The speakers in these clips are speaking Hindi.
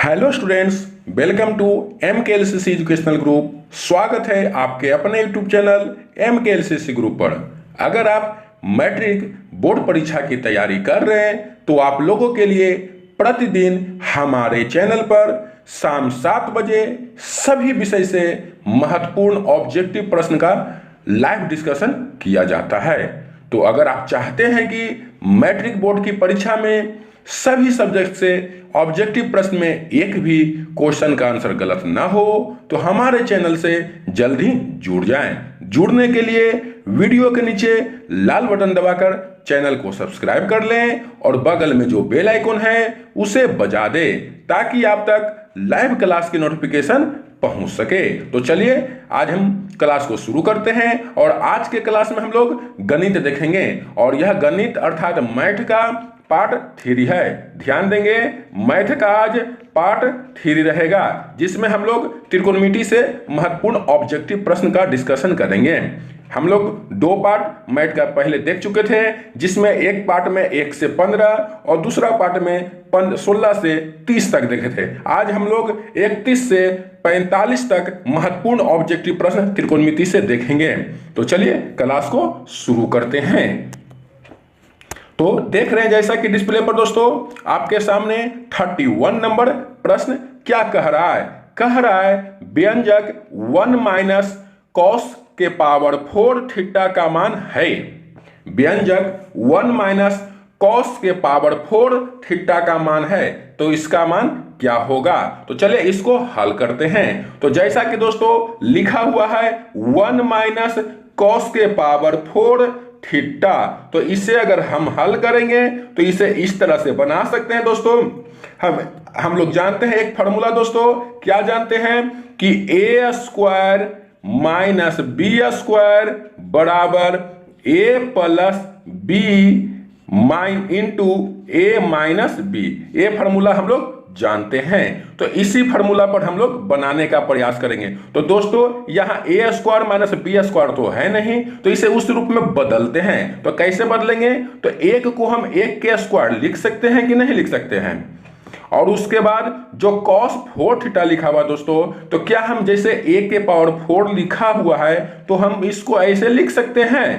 Hello students, welcome to MKLCC educational group. स्वागत है आपके अपने यूट्यूब चैनल MKLCC ग्रुप पर। अगर आप मैट्रिक बोर्ड परीक्षा की तैयारी कर रहे हैं तो आप लोगों के लिए प्रतिदिन हमारे चैनल पर शाम 7 बजे सभी विषय से महत्वपूर्ण ऑब्जेक्टिव प्रश्न का लाइव डिस्कशन किया जाता है। तो अगर आप चाहते हैं कि मैट्रिक बोर्ड की परीक्षा में सभी सब्जेक्ट से ऑब्जेक्टिव प्रश्न में एक भी क्वेश्चन का आंसर गलत ना हो तो हमारे चैनल से जल्द ही जुड़ जाएं। जुड़ने के लिए वीडियो के नीचे लाल बटन दबाकर चैनल को सब्सक्राइब कर लें और बगल में जो बेल आइकन है उसे बजा दें ताकि आप तक लाइव क्लास की नोटिफिकेशन पहुंच सके। तो चलिए आज हम क्लास को शुरू करते हैं और आज के क्लास में हम लोग गणित देखेंगे और यह गणित अर्थात मैथ का पार्ट 3 है। ध्यान देंगे, मैथ का आज पार्ट 3 रहेगा जिसमें हम लोग त्रिकोणमिति से महत्वपूर्ण ऑब्जेक्टिव प्रश्न का डिस्कशन करेंगे। हम लोग 2 पार्ट मैथ का पहले देख चुके थे जिसमें एक पार्ट में 1 से 15 और दूसरा पार्ट में 16 से 30 तक देखे थे। आज हम लोग 31 से 45 तक महत्वपूर्ण ऑब्जेक्टिव प्रश्न त्रिकोणमिति से देखेंगे। तो चलिए क्लास को शुरू करते हैं। तो देख रहे हैं जैसा कि डिस्प्ले पर दोस्तों आपके सामने 31 नंबर प्रश्न क्या कह रहा है। कह रहा है व्यंजक 1 माइनस कॉस के पावर 4 थीटा का मान है। व्यंजक 1 माइनस कॉस के पावर 4 थीटा का मान है तो इसका मान क्या होगा। तो चलिए इसको हल करते हैं। तो जैसा कि दोस्तों लिखा हुआ है 1 माइनस कॉस के पावर 4 थीटा, तो इसे अगर हम हल करेंगे तो इसे इस तरह से बना सकते हैं दोस्तों। हम लोग जानते हैं एक फॉर्मूला दोस्तों, क्या जानते हैं कि ए स्क्वायर माइनस बी स्क्वायर बराबर ए प्लस बी इंटू ए माइनस बी। ये फॉर्मूला हम लोग जानते हैं। तो इसी फॉर्मूला पर हम लोग बनाने का प्रयास करेंगे। तो दोस्तों यहां ए स्क्वायर माइनस बी स्क्वायर तो है नहीं, तो इसे उस रूप में बदलते हैं। तो कैसे बदलेंगे, तो एक को हम 1 के स्क्वायर लिख सकते हैं कि नहीं लिख सकते हैं। और उसके बाद जो cos 4 थीटा लिखा हुआ दोस्तों, तो क्या हम जैसे a के पावर 4 लिखा हुआ है तो हम इसको ऐसे लिख सकते हैं।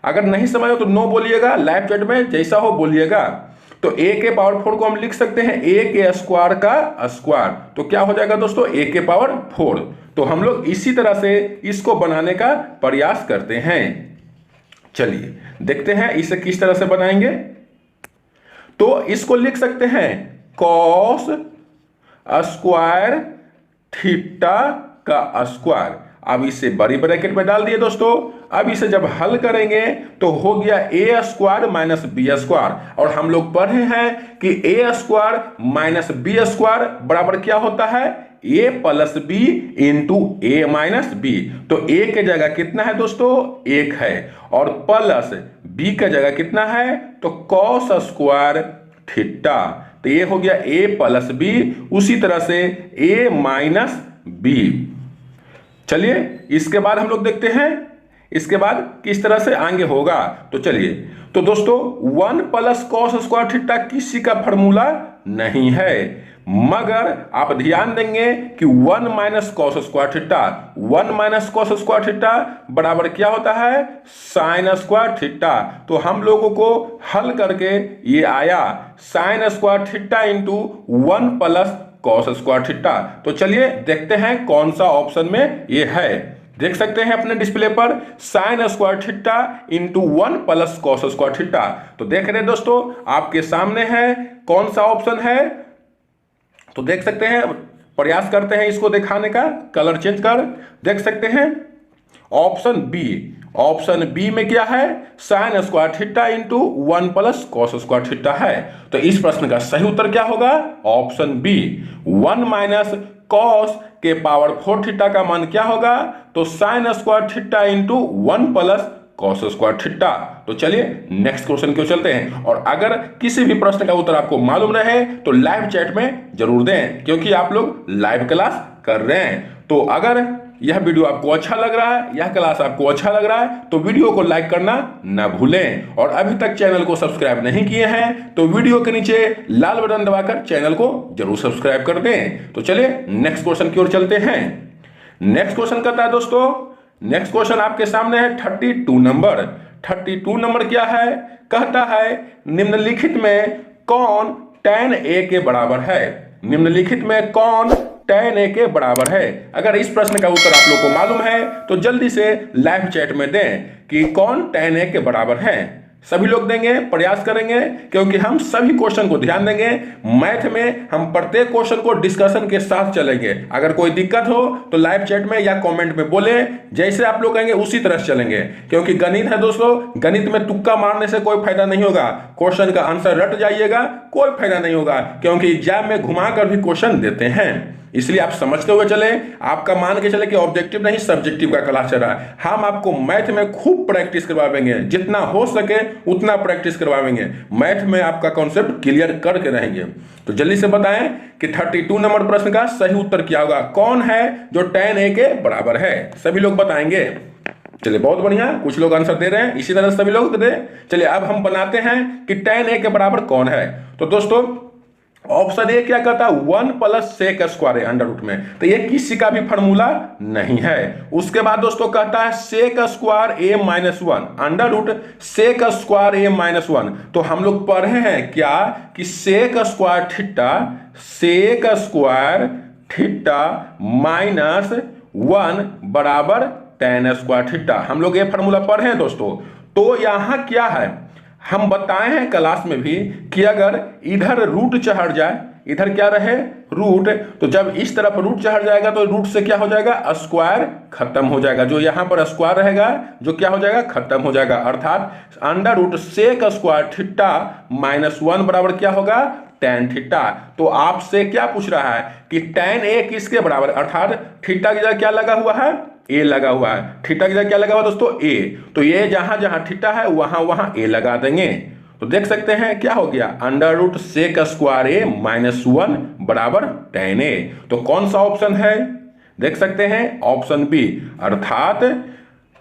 अगर नहीं समझ तो नो बोलिएगा, लाइव चैट में जैसा हो बोलिएगा। तो a के पावर 4 को हम लिख सकते हैं a के स्क्वायर का स्क्वायर, तो क्या हो जाएगा दोस्तों a के पावर 4। तो हम लोग इसी तरह से इसको बनाने का प्रयास करते हैं। चलिए देखते हैं इसे किस तरह से बनाएंगे। तो इसको लिख सकते हैं कॉस स्क्वायर थीटा का स्क्वायर। अब इसे बड़ी ब्रैकेट में डाल दिए दोस्तों। अब इसे जब हल करेंगे तो हो गया ए स्क्वायर माइनस बी स्क्वायर। और हम लोग पढ़े हैं कि ए स्क्वायर माइनस बी स्क्वायर बराबर क्या होता है, ए प्लस बी इंटू ए माइनस बी। तो ए के जगह कितना है दोस्तों, 1 है, और प्लस बी के जगह कितना है, तो कॉस स्क्वायर थीटा। तो ये हो गया a प्लस बी, उसी तरह से a माइनस बी। चलिए इसके बाद हम लोग देखते हैं इसके बाद किस तरह से आगे होगा। तो चलिए, तो दोस्तों 1 प्लस कॉस स्क्वायर थीटा किसी का फॉर्मूला नहीं है, मगर आप ध्यान देंगे कि 1 minus cos square theta, 1 minus cos square theta बराबर क्या होता है, साइन स्क्वायर थीटा। तो हम लोगों को हल करके ये आया sign square theta into 1 plus cos square theta. तो चलिए देखते हैं कौन सा ऑप्शन में ये है। देख सकते हैं अपने डिस्प्ले पर sign square theta into 1 plus cos square theta. तो देख रहे हैं दोस्तों आपके सामने है कौन सा ऑप्शन है। तो देख सकते हैं, प्रयास करते हैं इसको दिखाने का, कलर चेंज कर देख सकते हैं ऑप्शन बी। ऑप्शन बी में क्या है, sign square theta into 1 plus cos square theta है। तो इस प्रश्न का सही उत्तर क्या होगा, ऑप्शन बी 1 माइनस कॉस के पावर 4 थीटा का मान क्या होगा, तो sign square theta into 1 plus cos square theta. तो चलिए नेक्स्ट क्वेश्चन क्यों चलते हैं। और अगर किसी भी प्रश्न का उत्तर आपको मालूम रहे तो लाइव चैट में जरूर दें, क्योंकि आप लोग लाइव क्लास कर रहे हैं। तो अगर यह वीडियो आपको अच्छा लग रहा है, यह क्लास आपको अच्छा लग रहा है तो वीडियो को लाइक करना ना भूलें, और अभी तक चैनल को सब्सक्राइब नहीं किए हैं तो वीडियो के नीचे लाल बटन दबाकर चैनल को जरूर सब्सक्राइब कर दें। तो चलिए नेक्स्ट क्वेश्चन की ओर चलते हैं। नेक्स्ट क्वेश्चन कहता है दोस्तों, नेक्स्ट क्वेश्चन आपके सामने है 32 नंबर। 32 नंबर क्या है, कहता है निम्नलिखित में कौन tan a के बराबर है। निम्नलिखित में कौन tan a के बराबर है। अगर इस प्रश्न का उत्तर आप लोग को मालूम है तो जल्दी से लाइव चैट में दें कि कौन tan a के बराबर है। सभी लोग देंगे, प्रयास करेंगे, क्योंकि हम सभी क्वेश्चन को ध्यान देंगे। मैथ में हम प्रत्येक क्वेश्चन को डिस्कशन के साथ चलेंगे। अगर कोई दिक्कत हो तो लाइव चैट में या कमेंट में बोले, जैसे आप लोग कहेंगे उसी तरह से चलेंगे। क्योंकि गणित है दोस्तों, गणित में तुक्का मारने से कोई फायदा नहीं होगा। क्वेश्चन का आंसर रट जाइएगा, कोई फायदा नहीं होगा, क्योंकि एग्जाम में घुमा कर भी क्वेश्चन देते हैं। इसलिए आप समझते हुए चले। आपका मान के चले कि ऑब्जेक्टिव नहीं सब्जेक्टिव का क्लास चल रहा है। हम आपको मैथ में खूब प्रैक्टिस करवाएंगे, जितना हो सके उतना प्रैक्टिस करवाएंगे। मैथ में आपका कॉन्सेप्ट क्लियर करके रहेंगे। तो जल्दी से बताएं कि 32 नंबर प्रश्न का सही उत्तर क्या होगा। कौन है जो tan a के बराबर है, सभी लोग बताएंगे। चलिए बहुत बढ़िया, कुछ लोग आंसर दे रहे हैं, इसी तरह सभी लोग दे। चलिए अब हम बनाते हैं कि tan a के बराबर कौन है। तो दोस्तों ऑप्शन ए क्या कहता है, 1 + sec स्क्वायर है अंडर रूट में, तो ये किसी का भी फॉर्मूला नहीं है। उसके बाद दोस्तों कहता है sec square a - 1 under root sec square a - 1। तो हम लोग पढ़े हैं क्या कि sec स्क्वायर थीटा -1 बराबर tan स्क्वायर थीटा। हम लोग ये फॉर्मूला पढ़े हैं दोस्तों। तो यहां क्या है, हम बताए हैं क्लास में भी कि अगर इधर रूट चढ़ जाए, इधर क्या रहे रूट, तो जब इस तरफ रूट चढ़ जाएगा तो रूट से क्या हो जाएगा, स्क्वायर खत्म हो जाएगा। जो यहां पर स्क्वायर रहेगा जो क्या हो जाएगा, खत्म हो जाएगा। अर्थात under root sec square theta -1 बराबर क्या होगा, tan थीटा। तो आपसे क्या पूछ रहा है कि tan a किसके बराबर, अर्थात थीटा की जगह क्या लगा हुआ है, ए लगा हुआ है। थीटा की जगह क्या लगा हुआ दोस्तों, ए। तो ये जहां जहां थीटा है वहां वहां ए लगा देंगे। तो देख सकते हैं क्या हो गया, under root sec square a -1 बराबर tan a। तो कौन सा ऑप्शन है, देख सकते हैं ऑप्शन बी, अर्थात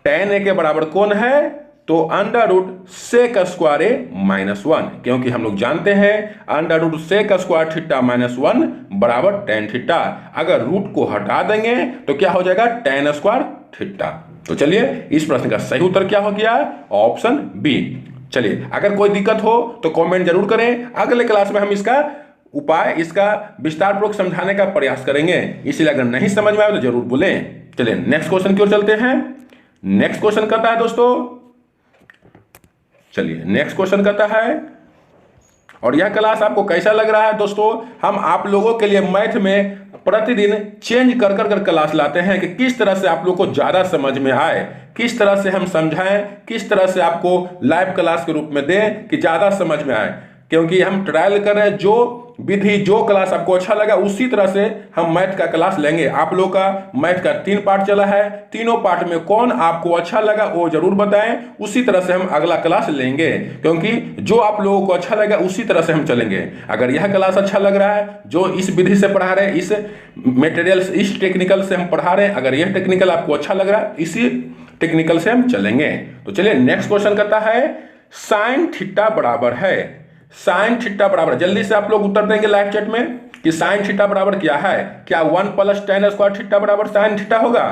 tan a के बराबर कौन है, तो under root sec square a -1, क्योंकि हम लोग जानते हैं under root sec square theta -1 बराबर tan थीटा। अगर रूट को हटा देंगे तो क्या हो जाएगा, tan स्क्वायर थीटा। तो चलिए इस प्रश्न का सही उत्तर क्या हो गया, ऑप्शन बी। चलिए अगर कोई दिक्कत हो तो कमेंट जरूर करें। अगले क्लास में हम इसका उपाय, इसका विस्तार पूर्वक समझाने का प्रयास करेंगे। इसलिए अगर नहीं समझ में आए तो जरूर बोलें। चलिए नेक्स्ट क्वेश्चन की ओर चलते हैं। नेक्स्ट क्वेश्चन कहता है दोस्तों, चलिए नेक्स्ट क्वेश्चन कहता है, और यह क्लास आपको कैसा लग रहा है दोस्तों। हम आप लोगों के लिए मैथ में प्रतिदिन चेंज कर कर क्लास लाते हैं कि किस तरह से आप लोग को ज्यादा समझ में आए, किस तरह से हम समझाएं, किस तरह से आपको लाइव क्लास के रूप में दें कि ज्यादा समझ में आए। क्योंकि हम ट्रायल कर रहे हैं, जो विधि जो क्लास आपको अच्छा लगा उसी तरह से हम मैथ का क्लास लेंगे। आप लोग का मैथ का 3 पार्ट चला है, तीनों पार्ट में कौन आपको अच्छा लगा वो जरूर बताएं। उसी तरह से हम अगला क्लास लेंगे, क्योंकि जो आप लोगों को अच्छा लगा उसी तरह से हम चलेंगे। अगर यह क्लास अच्छा लग रहा है, जो इस विधि से पढ़ा रहे हैं, इस मटेरियल इस टेक्निकल से हम पढ़ा रहे हैं, अगर यह टेक्निकल आपको अच्छा लग रहा है इसी टेक्निकल से हम चलेंगे। तो चलिए नेक्स्ट क्वेश्चन कहता है साइन थीटा बराबर है, साइन थीटा बराबर, जल्दी से आप लोग उत्तर देंगे लाइव चैट में कि साइन थीटा बराबर क्या है। क्या 1 + tan स्क्वायर थीटा बराबर साइन थीटा होगा,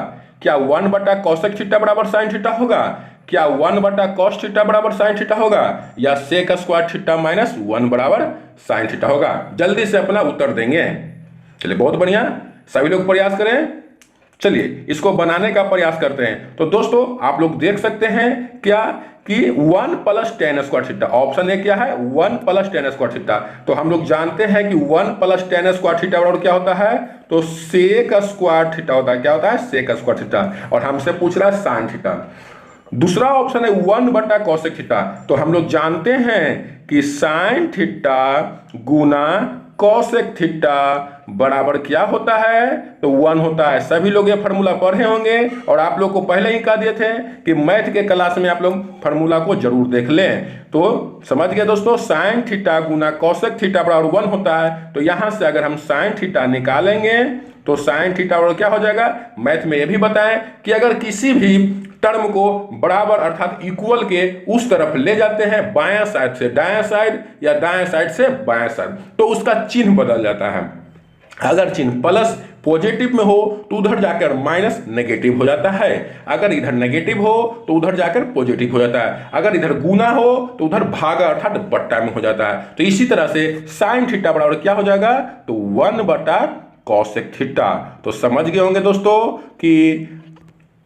क्या 1 बटा कोसेक थीटा बराबर साइन थीटा होगा, क्या 1 बटा कॉस थीटा बराबर साइन थीटा होगा, या सेक स्क्वायर थीटा -1 बराबर साइन थीटा होगा। जल्दी से अपना उत्तर देंगे। चलिए बहुत बढ़िया, सभी लोग प्रयास करें। चलिए इसको बनाने का प्रयास करते हैं। तो दोस्तों आप लोग देख सकते हैं क्या कि 1 + tan square theta, option A क्या है 1 + tan स्क्वायर थीटा। तो हम लोग जानते हैं कि 1 + tan स्क्वायर थीटा बराबर क्या होता है, तो सेक स्क्वायर थीटा होता है। क्या होता है, सेक स्क्वायर थीटा। और हमसे पूछ रहा है साइन थीटा। दूसरा ऑप्शन है 1 बटा कोसेक थीटा। तो हम लोग जानते हैं कि साइन थीटा गुना कोसेक थीटा बराबर क्या होता है, तो 1 होता है। सभी लोग ये फार्मूला पढ़े होंगे और आप लोग को पहले ही कह दिए थे कि मैथ के क्लास में आप लोग फार्मूला को जरूर देख लें। तो समझ गए दोस्तों, साइन थीटा गुना कोसेक थीटा बराबर 1 होता है। तो यहां से अगर हम साइन थीटा निकालेंगे तो साइन थीटा बराबर क्या हो जाएगा, मैथ में ये भी बताएं कि अगर किसी भी टर्म को बराबर अर्थात इक्वल के उस तरफ ले जाते हैं बायां साइड से दायां साइड या दायां साइड से बायां साइड, तो उसका चिन्ह बदल जाता है। अगर चिन्ह प्लस पॉजिटिव में हो तो उधर जाकर माइनस नेगेटिव हो जाता है, अगर इधर नेगेटिव हो तो उधर जाकर पॉजिटिव हो जाता है, अगर इधर गुना हो तो उधर भागा अर्थात बट्टा में हो जाता है। तो इसी तरह से साइन थीटा बराबर क्या हो जाएगा, तो 1 बटा कॉसेक थीटा। तो समझ गए होंगे दोस्तों कि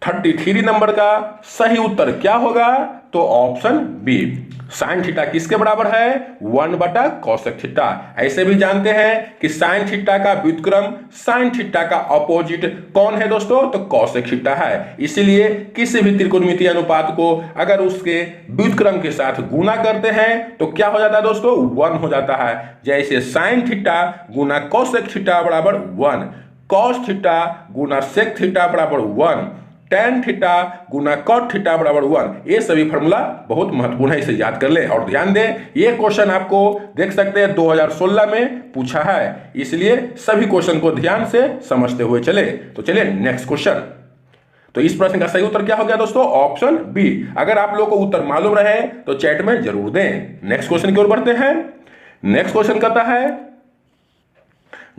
33 नंबर का सही उत्तर क्या होगा, तो ऑप्शन बी साइन थीटा किसके बराबर है, 1 बटा कॉसेक थीटा। ऐसे भी जानते हैं कि साइन थीटा का व्युत्क्रम साइन थीटा का अपोजिट कौन है दोस्तों, तो कॉसेक थीटा है। इसीलिए किसी भी त्रिकोणमितीय अनुपात को अगर उसके व्युत्क्रम के साथ गुना करते हैं तो क्या हो जाता है दोस्तों, 1 हो जाता है। जैसे साइन थीटा गुना कॉसेक थीटा बराबर 1, कॉस थीटा गुना सेक थीटा बराबर 1, टेन थीटा गुना कॉट थीटा बराबर 1। ये सभी फॉर्मूला बहुत महत्वपूर्ण है, इसे याद कर ले। और ध्यान दें, ये क्वेश्चन आपको देख सकते हैं 2016 में पूछा है, इसलिए सभी क्वेश्चन को ध्यान से समझते हुए चले। तो चलिए नेक्स्ट क्वेश्चन। तो इस प्रश्न का सही उत्तर क्या हो गया दोस्तों, ऑप्शन बी। अगर आप लोगों को उत्तर मालूम रहे तो चैट में जरूर दें। नेक्स्ट क्वेश्चन की ओर बढ़ते हैं। नेक्स्ट क्वेश्चन कहता है,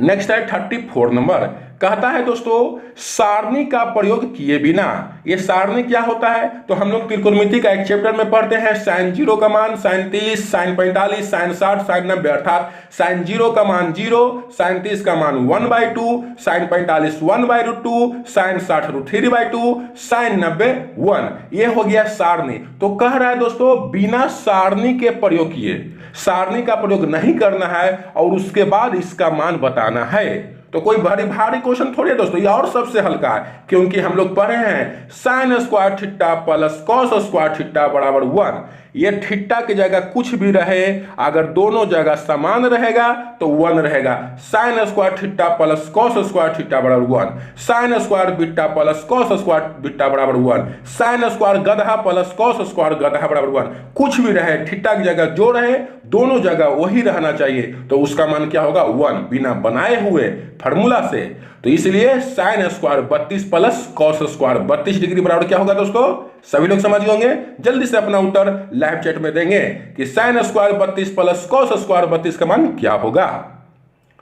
नेक्स्ट है 34 नंबर। कहता है दोस्तों सारणी का प्रयोग किए बिना, ये सारणी क्या होता है, तो हम लोग त्रिकोणमिति का एक चैप्टर में पढ़ते हैं साइन 0 का मान साइन 30, साइन 45, साइन 60, साइन 90, अर्थात साइन 0 का मान 0, साइन 30 का मान 1/2, साइन 45 1/2, साइन 60 3/2, साइन 90 1। ये हो गया सारणी। तो कह रहा है दोस्तों बिना सारणी के प्रयोग किए, सारणी का प्रयोग नहीं करना है और उसके बाद इसका मान बताना है। तो कोई भारी भारी क्वेश्चन थोड़ी है दोस्तों, ये और सबसे हल्का है, क्योंकि हम लोग पढ़े हैं sign square theta plus cos square theta बराबर 1। ये थीटा की जगह कुछ भी रहे, अगर दोनों जगह समान रहेगा तो 1 रहेगा। Sign square theta plus cos square theta बराबर 1, sine square beta plus cos square beta बराबर 1, साइन स्क्वायर गधा प्लस कॉस स्क्वायर गधा बराबर 1। कुछ भी रहे, थीटा की जगह जो रहे दोनों जगह वही रहना चाहिए, तो उसका मान क्या होगा, 1, बिना बनाए हुए फॉर्मूला से। तो इसलिए sine square 32 plus cos square 32 degree बराबर क्या होगा दोस्तों, सभी लोग समझ गए होंगे। जल्दी से अपना उत्तर लाइव चैट में देंगे कि sine square 32 plus cos square 32 का मान क्या होगा।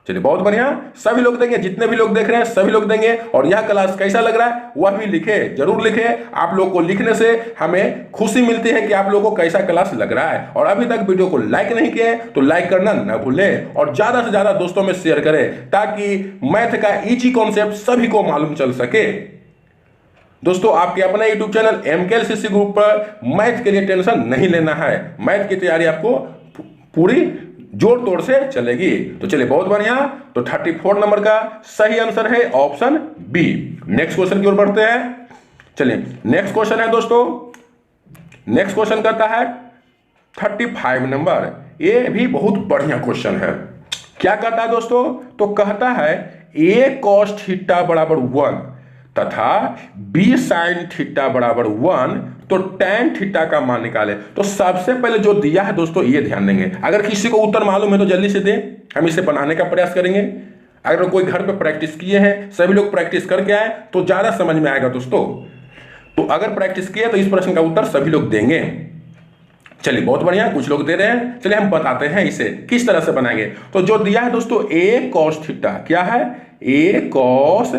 चलिए बहुत बढ़िया, सभी लोग देंगे, जितने भी लोग देख रहे हैं सभी लोग देंगे। और यह क्लास कैसा लग रहा है वह भी लिखे, जरूर लिखे। आप लोग को लिखने से हमें खुशी मिलती है कि आप लोगों को कैसा क्लास लग रहा है। और अभी तक वीडियो को लाइक नहीं किए तो लाइक करना न भूलें और ज्यादा से ज्यादा दोस्तों में शेयर करें, ताकि मैथ का इजी कॉन्सेप्ट सभी को मालूम चल सके। दोस्तों आपके अपना यूट्यूब चैनल MKLCC ग्रुप पर मैथ के लिए टेंशन नहीं लेना है, मैथ की तैयारी आपको पूरी जोर तोड़ से चलेगी। तो चलिए बहुत बढ़िया, तो 34 नंबर का सही आंसर है ऑप्शन बी। नेक्स्ट क्वेश्चन की ओर बढ़ते हैं। चलिए नेक्स्ट क्वेश्चन है दोस्तों, नेक्स्ट क्वेश्चन करता है 35 नंबर। ये भी बहुत बढ़िया क्वेश्चन है। क्या कहता है दोस्तों, तो कहता है a cos थीटा बराबर 1 तथा b sin थीटा बराबर 1, तो tan थीटा का मान निकाले। तो सबसे पहले जो दिया है दोस्तों ये ध्यान देंगे। अगर किसी को उत्तर मालूम है तो जल्दी से दें, हम इसे बनाने का प्रयास करेंगे। अगर कोई घर पे प्रैक्टिस किए हैं, सभी लोग प्रैक्टिस करके आए तो ज्यादा समझ में आएगा दोस्तों। तो अगर प्रैक्टिस किए तो इस प्रश्न का उत्तर सभी लोग देंगे। चलिए बहुत बढ़िया, कुछ लोग दे रहे हैं। चलिए हम बताते हैं इसे किस तरह से बनाएंगे। तो जो दिया है दोस्तों a cos थीटा, क्या है, a cos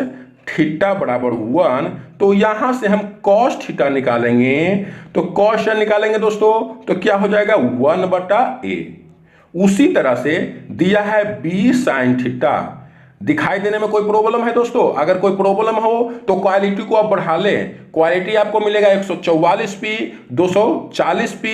थीटा बराबर 1, तो यहां से हम cos थीटा निकालेंगे। तो cos निकालेंगे दोस्तों तो क्या हो जाएगा, 1/a। उसी तरह से दिया है b sin थीटा, दिखाई देने में कोई प्रॉब्लम है दोस्तों? अगर कोई प्रॉब्लम हो तो क्वालिटी को आप बढ़ा लें। क्वालिटी आपको मिलेगा 144p, 240p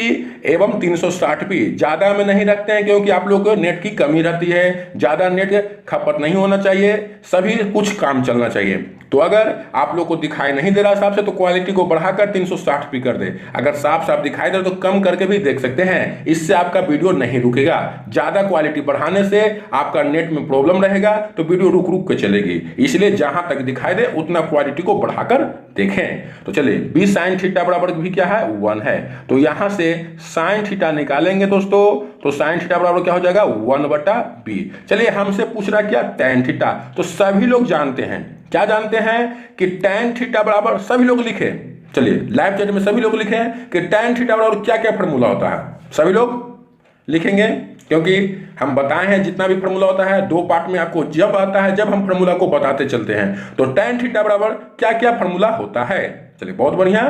एवं 360p। ज़्यादा में नहीं रखते हैं क्योंकि आप लोग को नेट की कमी रहती है, ज़्यादा नेट खपत नहीं होना चाहिए, सभी कुछ काम चलना चाहिए। तो अगर आप लोग को दिखाई नहीं दे रहा हिसाब से तो क्वालिटी को बढ़ाकर 360p कर दे। अगर साफ साफ दिखाई दे तो कम करके भी देख सकते हैं, इससे आपका वीडियो नहीं रुकेगा। ज़्यादा क्वालिटी बढ़ाने से आपका नेट में प्रॉब्लम रहेगा तो वीडियो रुक रुक के चलेगी, इसलिए जहां तक दिखाई दे उतना क्वालिटी को बढ़ाकर देखें। तो चलिए बी साइन थीटा बराबर भी क्या है 1 है, तो यहां से साइन थीटा निकालेंगे दोस्तों, तो साइन थीटा बराबर क्या हो जाएगा 1/b। चलिए हमसे पूछ रहा क्या टैन थीटा, तो सभी लोग जानते हैं, क्या जानते हैं कि टैन थीटा बराबर, सभी लोग लिखे, चलिए लाइव चैट में सभी लोग लिखें कि टैन थीटा बराबर क्या क्या फॉर्मूला होता है, सभी लोग लिखेंगे, क्योंकि हम बताए हैं जितना भी फॉर्मूला होता है 2 पार्ट में आपको जब आता है, जब हम फॉर्मूला को बताते चलते हैं। तो टैन थीटा बराबर क्या क्या फॉर्मूला होता है, चलिए बहुत बढ़िया,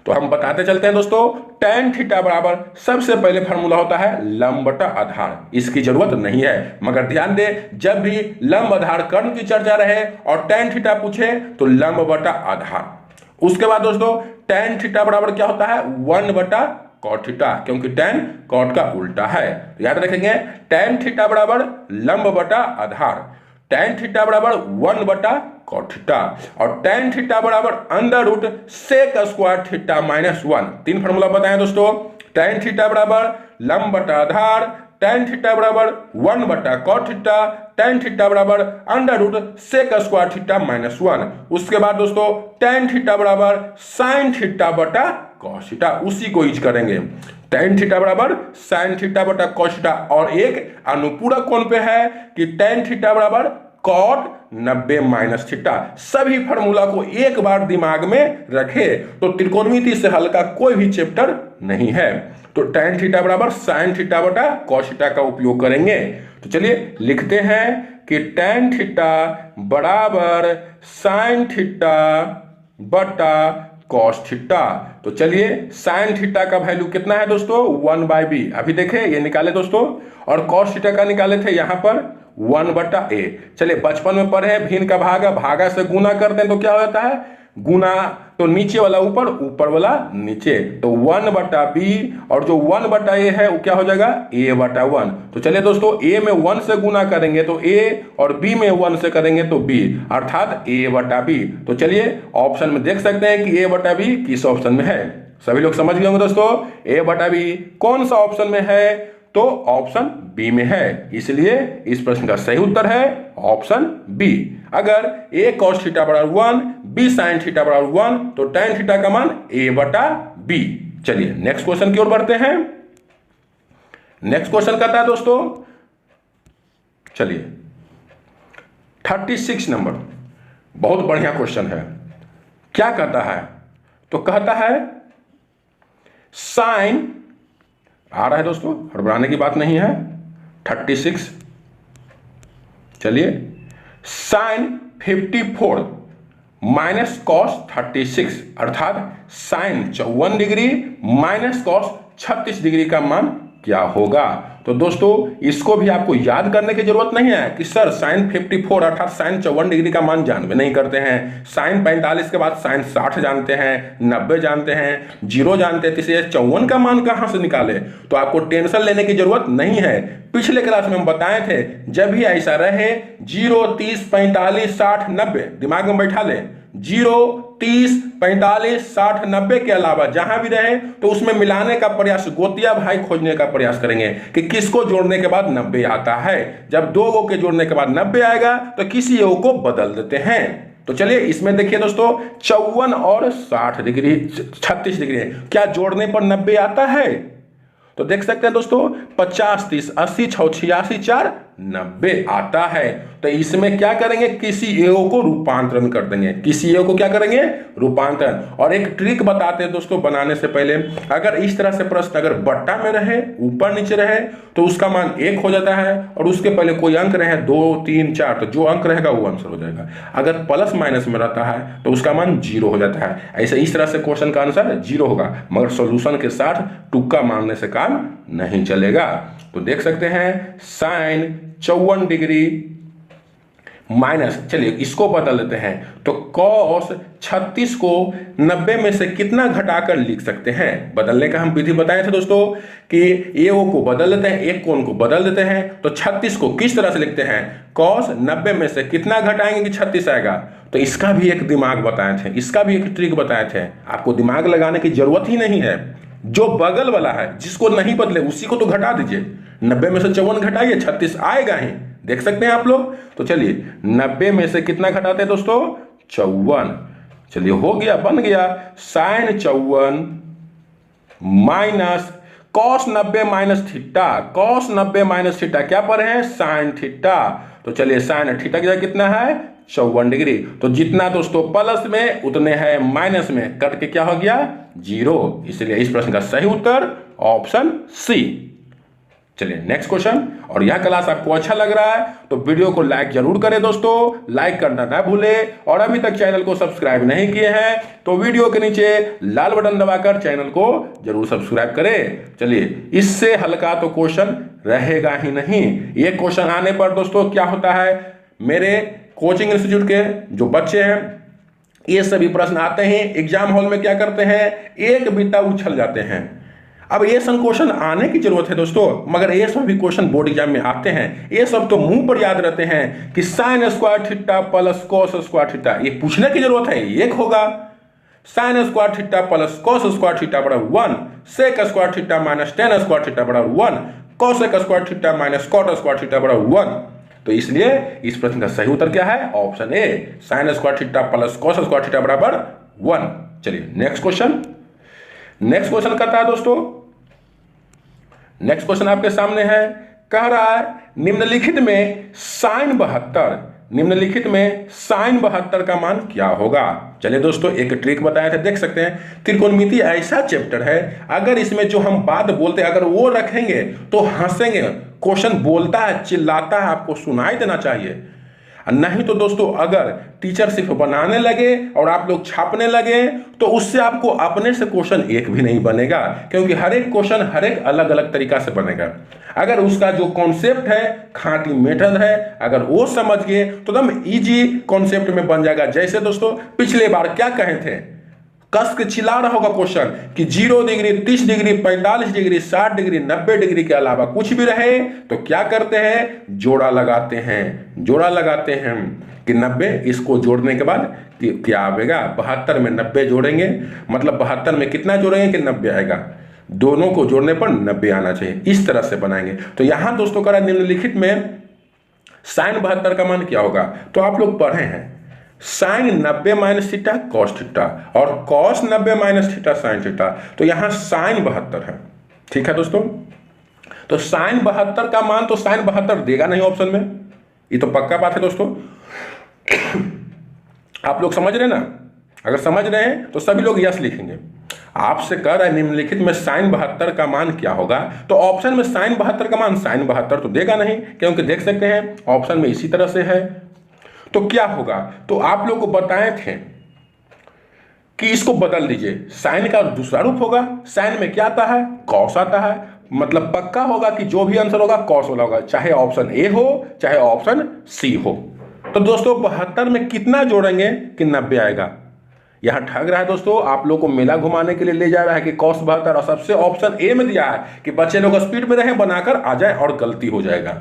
तो हम बताते चलते हैं दोस्तों। टैन थीटा बराबर सबसे पहले फॉर्मूला होता है लंब बटा आधार, इसकी जरूरत नहीं है, मगर ध्यान दे जब भी लंब आधार कर्ण की चर्चा रहे और टैन थीटा पूछे तो लंब बटा आधार। उसके बाद दोस्तों टैन थीटा बराबर क्या होता है 1 कॉट थीटा, क्योंकि टैन कॉट का उल्टा है, याद रखेंगे टैन थीटा बराबर लंब बटा आधार, टैन थीटा बराबर 1 कॉट थीटा, और टैन थीटा बराबर under root sec square theta -1। 3 formula बताएं दोस्तों, टैन थीटा बराबर लंब बटा आधार, टैन थीटा बराबर 1 कॉट थीटा, टैन थीटा बराबर under root sec square theta -1। उसके बाद दोस्तों टैन थीटा बराबर साइन थीटा बटा कॉस थीटा, उसी को यूज करेंगे, टैन थीटा बराबर साइन थीटा बटा कॉस थीटा, और एक अनुपूरक कोण पे है कि टैन थीटा बराबर कॉट 90 माइनस थीटा। सभी फार्मूला को एक बार दिमाग में रखे तो त्रिकोणमिति से हल का कोई भी चैप्टर नहीं है। तो टैन थीटा बराबर साइन थीटा बटा कॉस थीटा का उपयोग करेंगे। तो चलिए लिखते हैं कि टैन थीटा बराबर साइन थीटा बटा कॉस थीटा। तो चलिए साइन थीटा का वैल्यू कितना है दोस्तों 1/b, अभी देखें ये निकाले दोस्तों, और कॉस थीटा का निकाले थे यहां पर 1/a। चलिए बचपन में पढ़े भिन्न का भागा, भागा से गुना करते हैं तो क्या होता है गुना, तो नीचे वाला ऊपर, ऊपर वाला नीचे, तो 1/b, और जो 1/a है वो क्या हो जाएगा a/1। तो चलिए दोस्तों a में 1 से गुना करेंगे तो a, और b में 1 से करेंगे तो b, अर्थात a/b। तो चलिए ऑप्शन में देख सकते हैं कि a/b किस ऑप्शन में है, सभी लोग समझ गए होंगे दोस्तों a/b कौन सा ऑप्शन में है, तो ऑप्शन बी में है, इसलिए इस प्रश्न का सही उत्तर है ऑप्शन बी। अगर a cos थीटा बराबर 1, b sin थीटा बराबर 1, तो tan थीटा का मान a/b। चलिए नेक्स्ट क्वेश्चन की ओर बढ़ते हैं। नेक्स्ट क्वेश्चन कहता है दोस्तों, चलिए 36 नंबर, बहुत बढ़िया क्वेश्चन है। क्या कहता है, तो कहता है साइन, आ रहा है दोस्तों हड़बड़ाने की बात नहीं है, 36, चलिए साइन 54 माइनस कॉस 36, अर्थात sine 54 degree minus cos 36 degree का मान क्या होगा। तो दोस्तों इसको भी आपको याद करने की जरूरत नहीं है कि सर साइन 54 अर्थात साइन 54 डिग्री का मान जानवे नहीं करते हैं, साइन 45 के बाद साइन 60 जानते हैं, 90 जानते हैं, 0 जानते हैं, इसलिए 54 का मान कहां से निकाले। तो आपको टेंशन लेने की जरूरत नहीं है, पिछले क्लास में हम बताए थे जब भी ऐसा रहे 0, 30, 45, 60, 90 दिमाग में बैठा ले, 0, 30, 45, 60, 90 के अलावा जहां भी रहे तो उसमें मिलाने का प्रयास, गोतिया भाई खोजने का प्रयास करेंगे कि किसको जोड़ने के बाद 90 आता है। जब 2 को के जोड़ने के बाद 90 आएगा तो किसी एक को बदल देते हैं। तो चलिए इसमें देखिए दोस्तों 54 और 60 डिग्री 36 डिग्री क्या जोड़ने पर 90 आता है, तो देख सकते हैं दोस्तों 50, 30, 80, 86, 4, 90 आता है। तो इसमें क्या करेंगे, किसी एओ को रूपांतरण कर देंगे, किसी एओ को क्या करेंगे रूपांतरण। और एक ट्रिक बताते हैं दोस्तों बनाने से पहले, अगर इस तरह से प्रश्न अगर बट्टा में रहे, ऊपर नीचे रहे तो उसका मान 1 हो जाता है, और उसके पहले कोई अंक रहे 2, 3, 4 तो जो अंक रहेगा वो आंसर हो जाएगा। अगर प्लस माइनस में रहता है तो उसका मान 0 हो जाता है। ऐसे इस तरह से क्वेश्चन का आंसर 0 होगा, मगर सोल्यूशन के साथ तुक्का मारने से काम नहीं चलेगा। तो देख सकते हैं साइन 54 डिग्री माइनस, चलिए इसको बदल देते हैं, तो कॉस 36 को 90 में से कितना घटाकर लिख सकते हैं। बदलने का हम विधि बताए थे दोस्तों कि ए ओ को बदल देते हैं, एक कोण को बदल देते हैं। तो 36 को किस तरह से लिखते हैं, कॉस 90 में से कितना घटाएंगे कि 36 आएगा। तो इसका भी एक दिमाग बताए थे, इसका भी एक ट्रिक बताए थे, आपको दिमाग लगाने की जरूरत ही नहीं है। जो बगल वाला है जिसको नहीं बदले उसी को तो घटा दीजिए, 90 में से 54 घटाइए 36 आएगा ही, देख सकते हैं आप लोग। तो चलिए 90 में से कितना घटाते हैं दोस्तों, 54। चलिए हो गया, बन गया sin 54 minus cos 90 minus theta. cos 90 minus theta क्या पर है, sin थीटा। तो चलिए sin थीटा की जगह कितना है, 54 डिग्री। तो जितना दोस्तों प्लस में उतने हैं माइनस में, कट के क्या हो गया, 0। इसलिए इस प्रश्न का सही उत्तर ऑप्शन सी। चलिए नेक्स्ट क्वेश्चन। और यह क्लास आपको अच्छा लग रहा है तो वीडियो को लाइक जरूर करें दोस्तों, लाइक करना ना भूलें। और अभी तक चैनल को सब्सक्राइब नहीं किए हैं तो वीडियो के नीचे लाल बटन दबाकर चैनल को जरूर सब्सक्राइब करें। चलिए इससे हल्का तो क्वेश्चन रहेगा ही नहीं। ये क्वेश्चन आने पर दोस्तों क्या होता है, मेरे कोचिंग इंस्टीट्यूट के जो बच्चे हैं ये सभी प्रश्न आते हैं एग्जाम हॉल में, क्या करते हैं, एक बीता उछल जाते हैं। अब ये सब क्वेश्चन आने की जरूरत है दोस्तों, मगर ये सब भी क्वेश्चन बोर्ड एग्जाम में आते हैं। ये सब तो मुंह पर याद रहते हैं कि sine square theta plus cos square theta, ये पूछने की जरूरत है, एक होगा sine square theta plus cos square theta बराबर 1, sec square theta minus tan square theta बराबर 1, cosec square theta minus cot square theta बराबर 1। तो इसलिए इस प्रश्न का सही उत्तर क्या है, option A, sign square theta plus cos square theta बराबर 1। चलिए नेक्स्ट क्वेश्चन। नेक्स्ट क्वेश्चन करता है दोस्तों, नेक्स्ट क्वेश्चन आपके सामने है, कह रहा है निम्नलिखित में साइन 72, निम्नलिखित में साइन 72 का मान क्या होगा। चलिए दोस्तों एक ट्रिक बताया था, देख सकते हैं। त्रिकोणमिति ऐसा चैप्टर है, अगर इसमें जो हम बात बोलते हैं अगर वो रखेंगे तो हंसेंगे। क्वेश्चन बोलता है, चिल्लाता है, आपको सुनाई देना चाहिए। नहीं तो दोस्तों अगर टीचर सिर्फ बनाने लगे और आप लोग छापने लगे तो उससे आपको अपने से क्वेश्चन एक भी नहीं बनेगा, क्योंकि हर एक क्वेश्चन हर एक अलग अलग तरीका से बनेगा। अगर उसका जो कॉन्सेप्ट है, खाटी मेथड है, अगर वो समझ गए तो एकदम इजी कॉन्सेप्ट में बन जाएगा। जैसे दोस्तों पिछले बार क्या कहे थे, कस के चिल्ला रहा होगा क्वेश्चन कि 0 degree, 30 degree, 45 degree, 60 degree, 90 degree के अलावा कुछ भी रहे तो क्या करते हैं, जोड़ा लगाते हैं। जोड़ा लगाते हैं कि 90, इसको जोड़ने के बाद क्या आएगा, 72 में 90 जोड़ेंगे, मतलब 72 में कितना जोड़ेंगे कि 90 आएगा। दोनों को जोड़ने पर 90 आना चाहिए, इस तरह से बनाएंगे। तो यहां दोस्तों करा निम्नलिखित में साइन 72 का मान क्या होगा। तो आप लोग पढ़े हैं sine 90 minus theta cos theta और cos 90 minus theta sine theta. तो यहां साइन 72 है, ठीक है दोस्तों। तो साइन 72 का मान तो साइन 72 देगा नहीं ऑप्शन में, ये तो पक्का बात है दोस्तों। आप लोग समझ रहे ना, अगर समझ रहे हैं तो सभी लोग यस लिखेंगे। आपसे कह रहा है निम्नलिखित में साइन 72 का मान क्या होगा, तो ऑप्शन में साइन 72 का मान साइन 72 तो देगा नहीं, क्योंकि देख सकते हैं ऑप्शन में इसी तरह से है। तो क्या होगा, तो आप लोग को बताए थे कि इसको बदल दीजिए, साइन का दूसरा रूप होगा। साइन में क्या आता है, कॉस आता है, मतलब पक्का होगा कि जो भी आंसर होगा कॉस वाला होगा, चाहे ऑप्शन ए हो चाहे ऑप्शन सी हो। तो दोस्तों 72 में कितना जोड़ेंगे कि 90 आएगा। यहां ठग रहा है दोस्तों, आप लोग को मेला घुमाने के लिए ले जा रहा है कि कॉस 72, और सबसे ऑप्शन ए में दिया है कि बच्चे लोग स्पीड में रहे, बनाकर आ जाए और गलती हो जाएगा।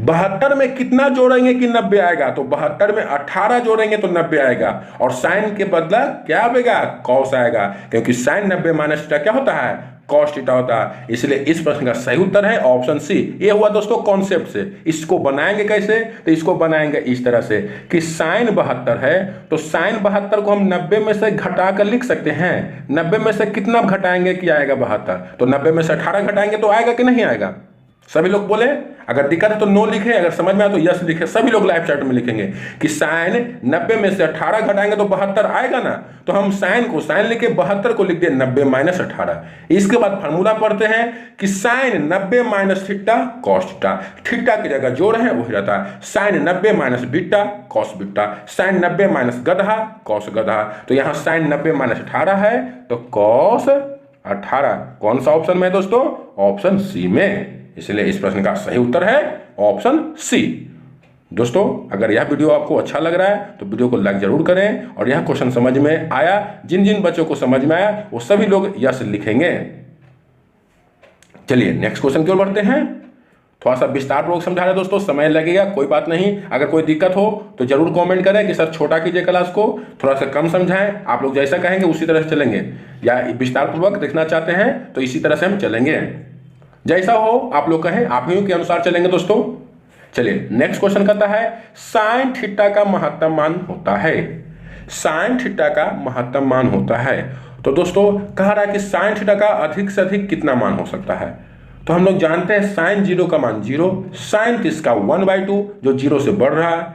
72 में कितना जोड़ेंगे कि 90 आएगा, तो 72 में 18 जोड़ेंगे तो 90 आएगा, और साइन के बदला क्या आएगा, कॉस आएगा, क्योंकि साइन 90 माइनस थीटा क्या होता है, कॉस थीटा होता है। इसलिए इस प्रश्न का सही उत्तर है ऑप्शन सी। ये हुआ दोस्तों कॉन्सेप्ट से। इसको बनाएंगे कैसे, तो इसको बनाएंगे इस तरह से कि साइन 72 है तो साइन 72 को हम 90 में से घटा कर लिख सकते हैं। 90 में से कितना घटाएंगे कि आएगा 72, तो 90 में से 18 घटाएंगे तो आएगा कि नहीं आएगा। सभी लोग बोले, अगर दिक्कत है तो नो लिखे, अगर समझ में आए तो यस लिखे। सभी लोग लाइव चैट में लिखेंगे कि साइन 90 में से 18 घटाएंगे तो 72 आएगा ना, तो हम साइन को साइन लिखे 72 को लिख दिए 90 माइनस 18। इसके बाद फार्मूला पढ़ते हैं कि sine 90 minus theta cos theta, theta की जगह जोड़ है वही रहता है, sine 90 minus beta cos beta, sine 90 minus गधा कॉस गधा। तो यहाँ साइन 90 माइनस 18 है तो कॉस 18 कौन सा ऑप्शन में है दोस्तों, ऑप्शन सी में। इसलिए इस प्रश्न का सही उत्तर है ऑप्शन सी। दोस्तों अगर यह वीडियो आपको अच्छा लग रहा है तो वीडियो को लाइक जरूर करें, और यह क्वेश्चन समझ में आया, जिन जिन बच्चों को समझ में आया वो सभी लोग यस लिखेंगे। चलिए नेक्स्ट क्वेश्चन की ओर बढ़ते हैं। थोड़ा सा विस्तार पूर्वक समझा रहे दोस्तों, समय लगेगा, कोई बात नहीं। अगर कोई दिक्कत हो तो जरूर कमेंट करें कि सर छोटा कीजिए क्लास को, थोड़ा सा कम समझाएं। आप लोग जैसा कहेंगे उसी तरह से चलेंगे, या विस्तार पूर्वक देखना चाहते हैं तो इसी तरह से हम चलेंगे। जैसा हो आप लोग कहें, आप ही के अनुसार चलेंगे दोस्तों। चलिए नेक्स्ट क्वेश्चन कहता है साइन थीटा का महत्तम मान होता है। साइन थीटा का महत्तम मान होता है। तो दोस्तों कह रहा है कि साइन थीटा का अधिक से अधिक कितना मान हो सकता है। तो हम लोग जानते हैं साइन 0 का मान 0, साइन 30 का 1/2 जो 0 से बढ़ रहा है,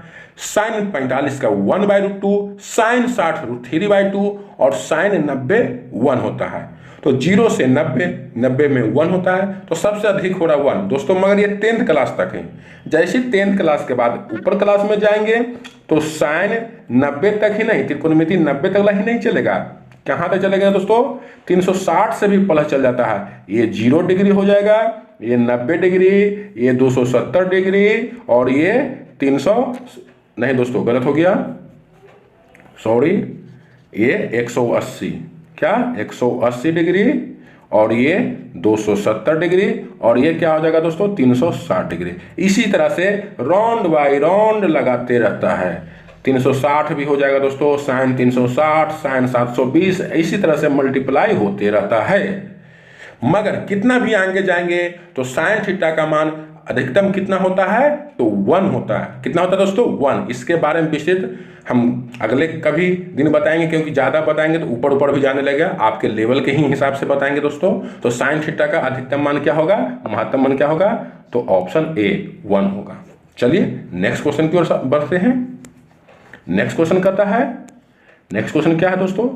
साइन 45 का 1/2, साइन 60 √3/2 और साइन 90 1 होता है। तो 0 से 90, 90 में 1 होता है, तो सबसे अधिक हो रहा है 1 दोस्तों। मगर ये 10th क्लास तक है। जैसे 10th क्लास के बाद ऊपर क्लास में जाएंगे तो साइन 90 तक ही नहीं, त्रिकोणमिति 90 तक ही नहीं चलेगा। कहाँ तक चलेगा दोस्तों? 360 से भी प्लस चल जाता है। ये 0 डिग्री हो जाएगा, ये 90 डिग्री, ये 270 डिग्री और ये 300 नहीं दोस्तों गलत हो गया, सॉरी, ये 180, क्या 180 डिग्री और ये 270 डिग्री और ये क्या हो जाएगा दोस्तों 360 डिग्री। इसी तरह से राउंड बाई राउंड लगाते रहता है। 360 भी हो जाएगा दोस्तों, साइन 360, साइन 720, इसी तरह से मल्टीप्लाई होते रहता है। मगर कितना भी आगे जाएंगे तो साइन थीटा का मान अधिकतम कितना होता है? तो 1 होता है। कितना होता है दोस्तों? 1। इसके बारे में विस्तृत हम अगले कभी दिन बताएंगे, क्योंकि ज़्यादा बताएंगे तो ऊपर ऊपर भी जाने लगेगा, आपके लेवल के ही हिसाब से बताएंगे दोस्तों। तो साइन थीटा का अधिकतम मान क्या होगा, महत्तम मान क्या होगा? तो ऑप्शन ए 1 होगा। चलिए नेक्स्ट क्वेश्चन की ओर बढ़ते हैं। नेक्स्ट क्वेश्चन कहता है, नेक्स्ट क्वेश्चन क्या है दोस्तों?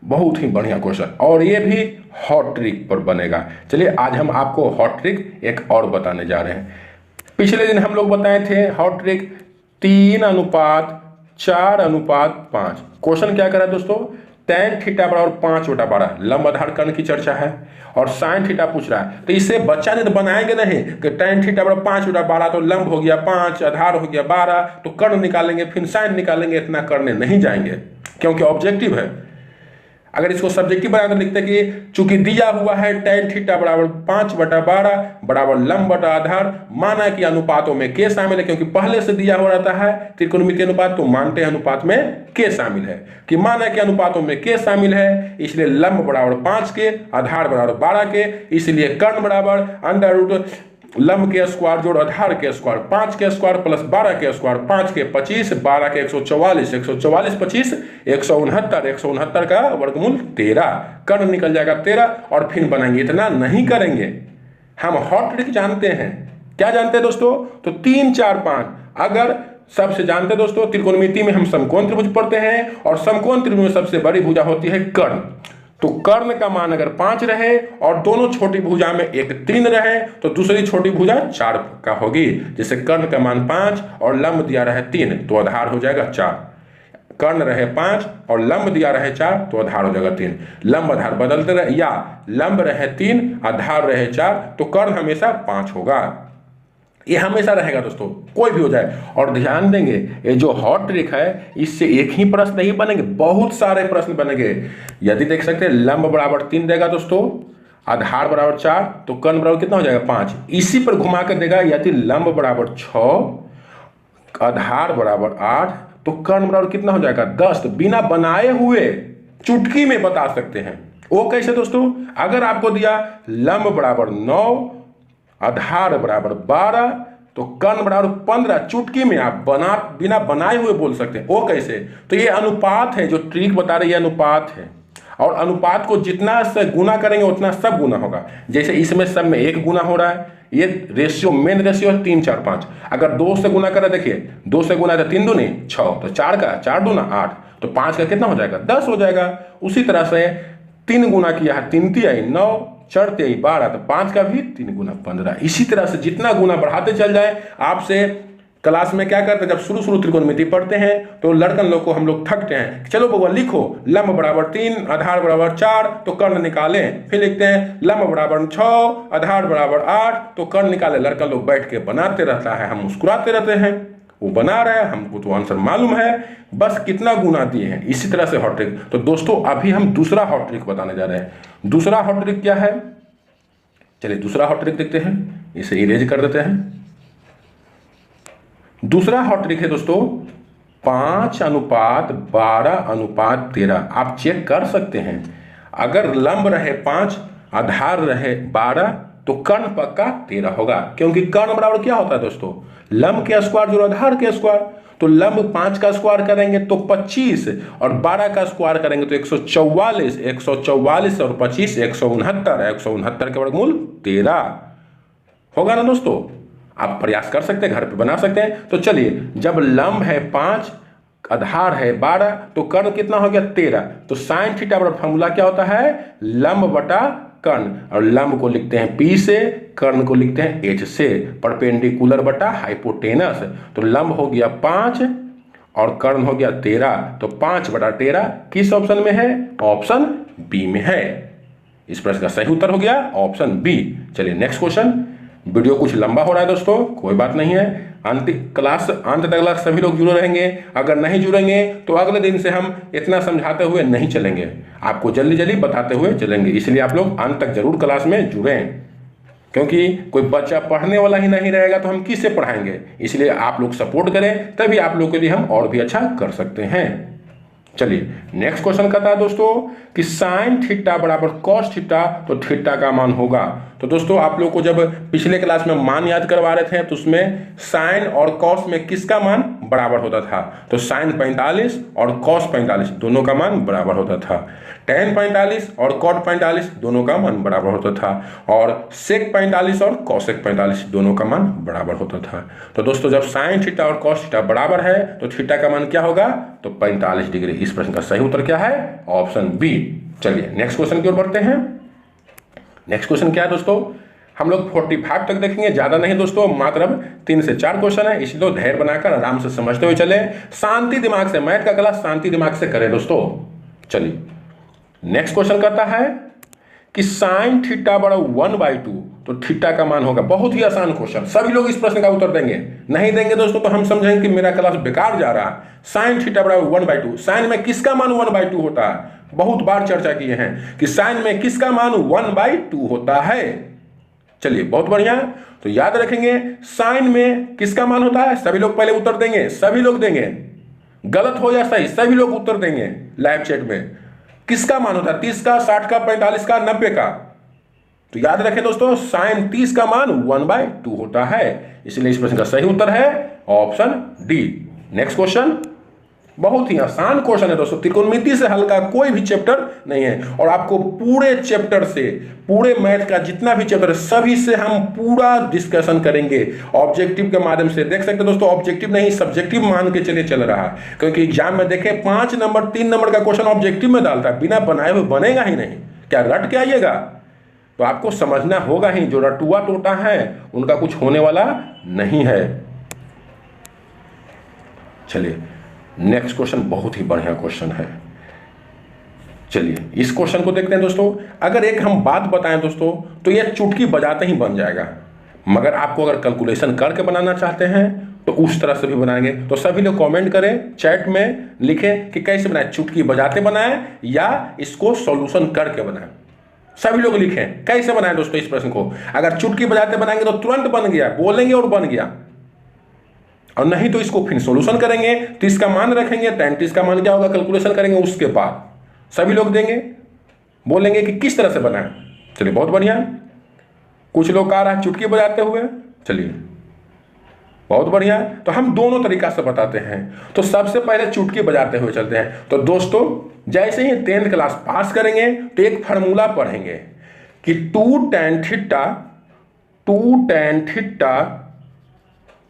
बहुत ही बढ़िया क्वेश्चन और ये भी हॉट ट्रिक पर बनेगा। चलिए आज हम आपको हॉट ट्रिक एक और बताने जा रहे हैं। पिछले दिन हम लोग बताए थे हॉट ट्रिक 3:4:5। क्वेश्चन क्या करा दोस्तों? tan थीटा बराबर 5/12 लंब आधार कर्ण की चर्चा है और साइन थीटा पूछ रहा है। तो इसे बच्चा ने तो बनाएंगे नहीं कि tan थीटा बराबर 5/12 तो लंब हो गया 5, आधार हो गया 12, तो कर्ण निकालेंगे फिर साइन निकालेंगे, इतना करने नहीं जाएंगे क्योंकि ऑब्जेक्टिव है। अगर इसको सब्जेक्टिव बना कर लिखते कि चूंकि दिया हुआ है tan थीटा बराबर 5/12 बराबर लंब बटा आधार, माना कि अनुपातों में के शामिल है, क्योंकि पहले से दिया हो रहता है त्रिकोणमितीय अनुपात, तो मानते हैं अनुपात में के शामिल है, कि माना कि अनुपातों में के शामिल है, इसलिए लंब बराबर 5 के, आधार बराबर 12 के, इसलिए कर्ण बराबर अंडर रूट लंब के स्क्वायर जोड़ आधार के स्क्वायर 5 के स्क्वायर प्लस 12 के स्क्वायर 5 के 25, 12 के 144, 144 25 169, 169 का वर्गमूल 13, कर्ण निकल जाएगा 13 और फिर बनाएंगे। इतना नहीं करेंगे, हम हॉट ट्रिक जानते हैं। क्या जानते हैं दोस्तों? तो 3 4 5 अगर सबसे जानते हैं दोस्तों, त्रिकोणमिति में हम समकोण त्रिभुज पढ़ते हैं और समकोण त्रिभुज में सबसे बड़ी भुजा होती है कर्ण। तो कर्ण का मान अगर 5 रहे और दोनों छोटी भुजा में एक 3 रहे तो दूसरी छोटी भुजा 4 का होगी। जैसे कर्ण का मान 5 और लंब दिया रहे 3 तो आधार हो जाएगा 4। कर्ण रहे 5 और लंब दिया रहे 4 तो आधार हो जाएगा 3। लंब आधार बदलते रहे, या लंब रहे 3 आधार रहे 4 तो कर्ण हमेशा 5 होगा। ये हमेशा रहेगा दोस्तों, कोई भी हो जाए। और ध्यान देंगे ये जो हॉट ट्रिक है इससे एक ही प्रश्न नहीं बनेंगे, बहुत सारे प्रश्न बनेंगे। यदि देख सकते हैं लंब बराबर 3 देगा दोस्तों, आधार बराबर 4 तो कर्ण बराबर कितना हो जाएगा 5। इसी पर घुमा कर देगा, यदि लंब बराबर 6 आधार बराबर 8 तो कर्ण बराबर कितना हो जाएगा 10। तो बिना बनाए हुए चुटकी में बता सकते हैं। वो कैसे दोस्तों? अगर आपको दिया लंब बराबर 9 आधार बराबर 12 तो कर्ण बराबर 15, चुटकी में आप बिना बनाए हुए बोल सकते हैं। वो कैसे? तो ये अनुपात है, जो ट्रिक बता रही है अनुपात है, और अनुपात को जितना से गुना करेंगे उतना सब गुना होगा। जैसे इसमें सब में 1 गुना हो रहा है, ये रेशियो मेन रेशियो है 3 4 5। अगर 2 से गुना करें, देखिए 2 से गुना है 3 दूनी 6, तो 4 का 4 दूना 8, तो 5 का कितना हो जाएगा 10 हो जाएगा। उसी तरह से 3 गुना किया है 3 3 9 4 3 12, तो 5 का भी 3 गुना 15। इसी तरह से जितना गुना बढ़ाते चल जाए। आपसे क्लास में क्या करते हैं, जब शुरू त्रिकोणमिति पढ़ते हैं तो लड़कन लोग को हम लोग थकते हैं, चलो बउआ लिखो लंब बराबर 3 आधार बराबर 4 तो कर्ण निकालें। फिर लिखते हैं लंब बराबर 6 आधार बराबर 8 तो कर्ण निकालें। लड़कन लोग बैठ के बनाते रहता है, हम मुस्कुराते रहते हैं। वो बना रहा है, हमको तो आंसर मालूम है, बस कितना गुना दिए हैं। इसी तरह से हॉट ट्रिक। तो दोस्तों अभी हम दूसरा हॉट ट्रिक बताने जा रहे हैं। दूसरा हॉट ट्रिक क्या है? चलिए दूसरा हॉट ट्रिक देखते हैं, इसे इरेज कर देते हैं। दूसरा हॉट ट्रिक है दोस्तों 5:12:13। आप चेक कर सकते हैं, अगर लंब रहे 5 आधार रहे 12 तो कर्ण पक्का 13 होगा, क्योंकि कर्ण बराबर क्या होता है दोस्तों, लंब के स्क्वायर जो आधार के स्क्वायर। तो लंब 5 का स्क्वायर करेंगे तो 25 और 12 का स्क्वायर करेंगे तो 144, 144 और 25 169, 169 के वर्गमूल 13 होगा ना दोस्तों। आप प्रयास कर सकते हैं, घर पे बना सकते हैं। तो चलिए, जब लंब है 5, आधार है 12, तो कर्ण कितना हो गया 13। तो साइन थीटा बराबर फॉर्मूला क्या होता है, लंब बटा कर्ण, और लंब को लिखते हैं P से, कर्ण को लिखते हैं H से, परपेंडिकुलर बटा हाइपोटेनस। तो लंब हो गया 5 और कर्ण हो गया 13, तो 5 बटा 13 किस ऑप्शन में है, ऑप्शन बी में है। इस प्रश्न का सही उत्तर हो गया ऑप्शन बी। चलिए नेक्स्ट क्वेश्चन। वीडियो कुछ लंबा हो रहा है दोस्तों, कोई बात नहीं है, अंत तक सभी लोग जुड़े रहेंगे। अगर नहीं जुड़ेंगे तो अगले दिन से हम इतना समझाते हुए नहीं चलेंगे, आपको जल्दी जल्दी बताते हुए चलेंगे। इसलिए आप लोग अंत तक जरूर क्लास में जुड़ें, क्योंकि कोई बच्चा पढ़ने वाला ही नहीं रहेगा तो हम किससे पढ़ाएंगे। इसलिए आप लोग सपोर्ट करें, तभी आप लोग के लिए हम और भी अच्छा कर सकते हैं। चलिए नेक्स्ट क्वेश्चन कहता है दोस्तों कि साइन थीटा बराबर कॉस थीटा, तो थीटा का मान होगा। तो दोस्तों आप लोग को जब पिछले क्लास में मान याद करवा रहे थे तो उसमें साइन और कॉस में किसका मान बराबर होता था, तो साइन 45 और कॉस 45 दोनों का मान बराबर होता था। टेन 45 और कॉट 45 दोनों का मान बराबर होता था, और सेक 45 और कॉसेक 45 दोनों का मान बराबर होता था। तो दोस्तों जब साइन थीटा और कॉस थीटा बराबर है तो थीटा का मान क्या होगा, तो 45 डिग्री। इस प्रश्न का सही उत्तर क्या है, ऑप्शन बी। चलिए नेक्स्ट क्वेश्चन की ओर बढ़ते हैं। नेक्स्ट क्वेश्चन क्या है दोस्तों, हम लोग 45 तक देखेंगे, ज्यादा नहीं दोस्तों, मात्र 3 से 4 क्वेश्चन है, इसलिए धैर्य बनाकर आराम से समझते हुए चले, शांति दिमाग से, मैथ का क्लास शांति दिमाग से करें दोस्तों। चलिए नेक्स्ट क्वेश्चन कहता है कि साइन थीटा बराबर 1/2, तो थीटा का मान होगा। बहुत ही आसान क्वेश्चन, सभी लोग इस प्रश्न का उत्तर देंगे। नहीं देंगे दोस्तों तो हम समझेंगे कि मेरा क्लास बेकार जा रहा है। साइन थीटा बराबर 1/2, साइन में किसका मान 1/2 होता है, बहुत बार चर्चा किए हैं कि साइन में किसका मान 1/2 होता है। चलिए बहुत बढ़िया, तो याद रखेंगे साइन में किसका मान होता है, सभी लोग पहले उत्तर देंगे, सभी लोग देंगे, गलत हो या सही सभी लोग उत्तर देंगे लाइव चैट में। किसका मान होता है, 30 का, 60 का, 45 का, 90 का। तो याद रखें दोस्तों, साइन 30 का मान 1/2 होता है, इसलिए इस प्रश्न का सही उत्तर है ऑप्शन डी। नेक्स्ट क्वेश्चन बहुत ही आसान क्वेश्चन है दोस्तों, त्रिकोणमिति से हल्का कोई भी चैप्टर नहीं है, और आपको पूरे चैप्टर से, पूरे मैथ का जितना भी चैप्टर है सभी से हम पूरा डिस्कशन करेंगे ऑब्जेक्टिव के माध्यम से। देख सकते हैं दोस्तों, ऑब्जेक्टिव नहीं सब्जेक्टिव मान के चलिए चल रहा है, क्योंकि एग्जाम में देखें 5 नंबर 3 नंबर का क्वेश्चन ऑब्जेक्टिव में डालता है, बिना बनाए हुए बनेगा ही नहीं, क्या रट के आइएगा। तो आपको समझना होगा ही, जो रटुआ टोटा है उनका कुछ होने वाला नहीं है। चलिए नेक्स्ट क्वेश्चन बहुत ही बढ़िया क्वेश्चन है। चलिए इस क्वेश्चन को देखते हैं दोस्तों। अगर एक हम बात बताएं दोस्तों तो यह चुटकी बजाते ही बन जाएगा, मगर आपको अगर कैलकुलेशन करके बनाना चाहते हैं तो उस तरह से भी बनाएंगे। तो सभी लोग कमेंट करें, चैट में लिखें कि कैसे बनाएं, चुटकी बजाते बनाएं या इसको सॉल्यूशन करके बनाएं। सभी लोग लिखें कैसे बनाएं दोस्तों इस प्रश्न को। अगर चुटकी बजाते बनाएंगे तो तुरंत बन गया, बोलेंगे और बन गया, और नहीं तो इसको फिर सॉल्यूशन करेंगे, 30 का मान रखेंगे, 33 का मान क्या होगा, कैलकुलेशन करेंगे, उसके बाद सभी लोग देंगे, बोलेंगे कि किस तरह से बनाएं। चलिए बहुत बढ़िया, कुछ लोग आ रहा है चुटकी बजाते हुए, चलिए बहुत बढ़िया। तो हम दोनों तरीका से बताते हैं। तो सबसे पहले चुटकी बजाते हुए चलते हैं। तो दोस्तों जैसे ही 10th क्लास पास करेंगे तो एक फार्मूला पढ़ेंगे कि 2 tan थीटा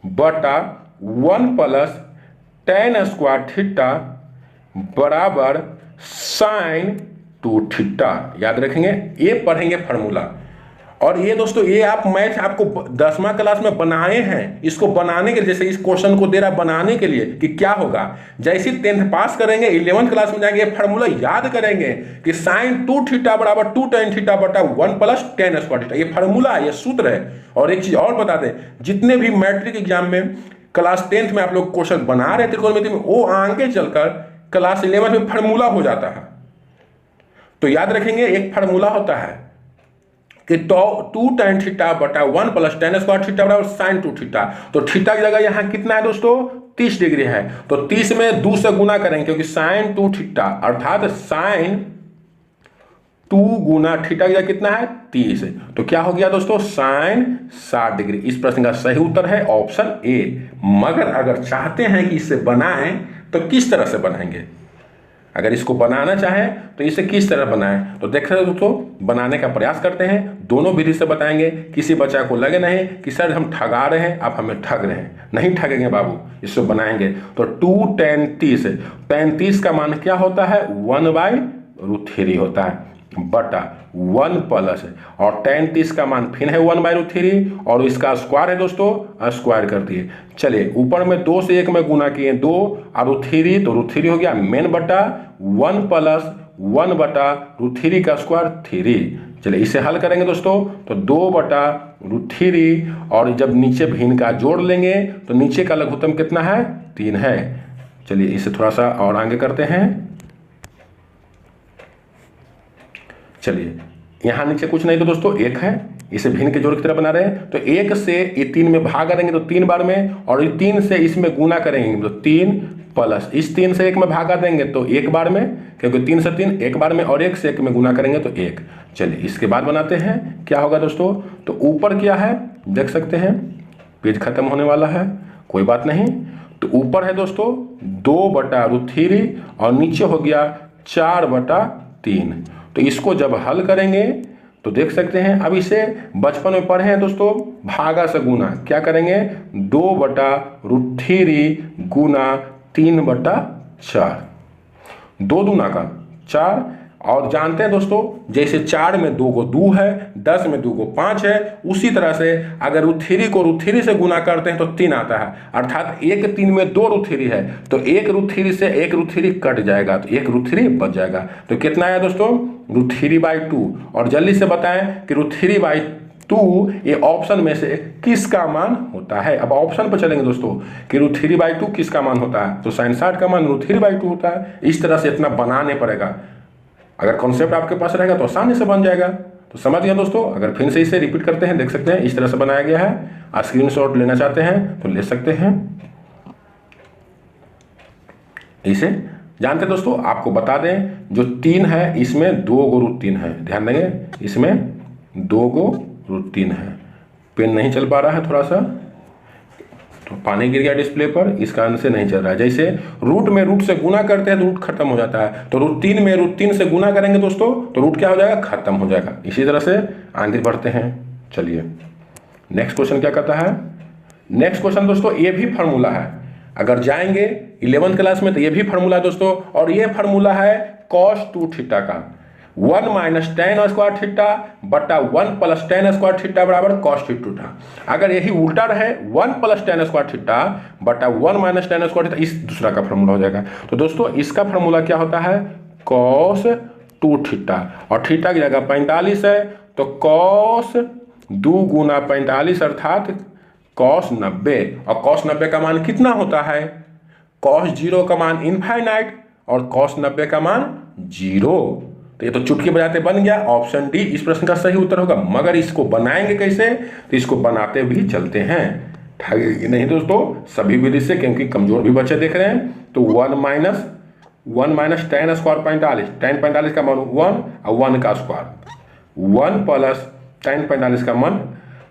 बटा 1 प्लस tan स्क्वायर थीटा बराबर साइन 2 थीटा। याद रखेंगे, ये पढ़ेंगे फार्मूला। और ये दोस्तों ये आप मैथ आपको 10वां क्लास में बनाए हैं, इसको बनाने के लिए, जैसे इस क्वेश्चन को दे रहा बनाने के लिए कि क्या होगा, जैसे 10th पास करेंगे 11th क्लास में जाएंगे, फार्मूला याद करेंगे कि साइन 2 थीटा बराबर 2 tan थीटा बटा 1 प्लस tan स्क्वायर थीटा। ये फार्मूला है, ये सूत्र है। और एक चीज और बता दें, जितने भी मैट्रिक एग्जाम में क्लास 10th में आप लोग क्वेश्चन बना रहे थे त्रिकोणमिति में, वो आगे चलकर क्लास 11th में फार्मूला हो जाता है। तो याद रखेंगे एक फार्मूला होता है कि 2 tan थीटा बटा 1 प्लस tan स्क्वायर थीटा बराबर साइन 2 थीटा। तो थीटा की जगह यहां कितना है दोस्तों, 30 डिग्री है। तो 30 में 2 से गुना करेंगे, क्योंकि साइन 2 थीटा अर्थात साइन 2 गुना थीटा की जगह कितना है 30, तो क्या हो गया दोस्तों साइन 60 डिग्री। इस प्रश्न का सही उत्तर है ऑप्शन ए। मगर अगर चाहते हैं कि इसे बनाएं तो किस तरह से बनाएंगे, अगर इसको बनाना चाहें तो इसे किस तरह बनाएं, तो देख रहे हो दोस्तों बनाने का प्रयास करते हैं, दोनों विधि से बताएंगे। किसी बच्चा को लगे नहीं कि सर हम ठगा रहे हैं, आप हमें ठग रहे हैं, नहीं ठगेंगे बाबू, इसको बनाएंगे। तो 2 tan 30, tan 30 का मान क्या होता है 1/√3 होता है बटा 1 प्लस, और tan 30 का मान फिर है 1/√3 और इसका स्क्वायर है दोस्तों, स्क्वायर कर दिए। चलिए ऊपर में 2 से 1 में गुना किए 2 और √3, तो √3 हो गया मेन बटा 1 प्लस 1/√3 का स्क्वायर 3। चलिए इसे हल करेंगे दोस्तों, तो 2/√3 और जब नीचे भिन्न का जोड़ लेंगे तो नीचे का लघुत्तम कितना है 3 है। चलिए इसे थोड़ा सा और आगे करते हैं। चलिए यहाँ नीचे कुछ नहीं तो दोस्तों 1 है, इसे भिन्न के जोड़ की तरह बना रहे हैं, तो 1 से ये 3 में भाग करेंगे तो 3 बार में, और 3 से इसमें गुना करेंगे तो 3 प्लस इस 3 से 1 में भागा देंगे तो 1 बार में, क्योंकि 3 से 3 1 बार में, और 1 से 1 में गुना करेंगे तो 1। चलिए इसके बाद बनाते हैं क्या होगा दोस्तों, तो ऊपर क्या है देख सकते हैं, पेज खत्म होने वाला है, कोई बात नहीं। तो ऊपर है दोस्तों 2/√3 और नीचे हो गया 4/3। तो इसको जब हल करेंगे तो देख सकते हैं, अब इसे बचपन में पढ़े हैं दोस्तों, भागा से गुना क्या करेंगे 2/√3 गुना 3/4, 2 दूना का 4, और जानते हैं दोस्तों जैसे 4 में 2 को 2 है, 10 में 2 को 5 है, उसी तरह से अगर √3 को √3 से गुना करते हैं तो 3 आता है, अर्थात 1 3 में 2 √3 है, तो 1 √3 से 1 √3 कट जाएगा तो 1 √3 बच जाएगा। तो कितना है दोस्तों √3/2, और जल्दी से बताएं कि √3/2 ये ऑप्शन में से किसका मान होता है। अब ऑप्शन पर चलेंगे दोस्तों कि √3/2 किसका मान होता है, तो sin 60 का मान √3/2 होता है। इस तरह से इतना बनाने पड़ेगा, अगर कॉन्सेप्ट आपके पास रहेगा तो आसानी से बन जाएगा। तो समझ गया दोस्तों, अगर फिर से इसे रिपीट करते हैं, देख सकते हैं इस तरह से बनाया गया है। स्क्रीनशॉट लेना चाहते हैं तो ले सकते हैं। इसे जानते हैं दोस्तों, आपको बता दें जो 3 है इसमें 2 गो √3 है, ध्यान देंगे इसमें 2 गो √3 है। पेन नहीं चल पा रहा है थोड़ा सा, तो पानी गिर गया डिस्प्ले पर, इस कारण से नहीं चल रहा है। जैसे रूट में रूट से गुना करते हैं तो रूट खत्म हो जाता है, तो √3 में √3 से गुना करेंगे दोस्तों तो रूट क्या हो जाएगा खत्म हो जाएगा। इसी तरह से आगे बढ़ते हैं। चलिए नेक्स्ट क्वेश्चन क्या कहता है। नेक्स्ट क्वेश्चन दोस्तों ये भी फार्मूला है, अगर जाएंगे 11th क्लास में तो ये भी फार्मूला है दोस्तों, और ये फार्मूला है cos 2 थीटा का 1 - tan स्क्वायर थीटा बटा 1 + tan स्क्वायर थीटा बराबर cos थीटा। अगर यही उल्टा रहे 1 + tan स्क्वायर थीटा बटा 1 - tan स्क्वायर थीटा, इस दूसरा का फार्मूला हो जाएगा। तो दोस्तों इसका फार्मूला क्या होता है cos 2 थीटा, और थीटा की जगह 45 है, तो cos 2 गुना 45 अर्थात cos 90, और cos 90 का मान कितना होता है, cos 0 का मान इनफाइनाइट और cos 90 का मान 0। तो ये तो चुटकी बजाते बन गया, ऑप्शन डी इस प्रश्न का सही उत्तर होगा। मगर इसको बनाएंगे कैसे, तो इसको बनाते भी चलते हैं, ठगेगी नहीं दोस्तों सभी विधि से, क्योंकि कमजोर भी बच्चे देख रहे हैं। तो 1 - tan स्क्वायर 45, tan 45 का मान 1 और 1 का स्क्वायर, 1 + tan 45 का मान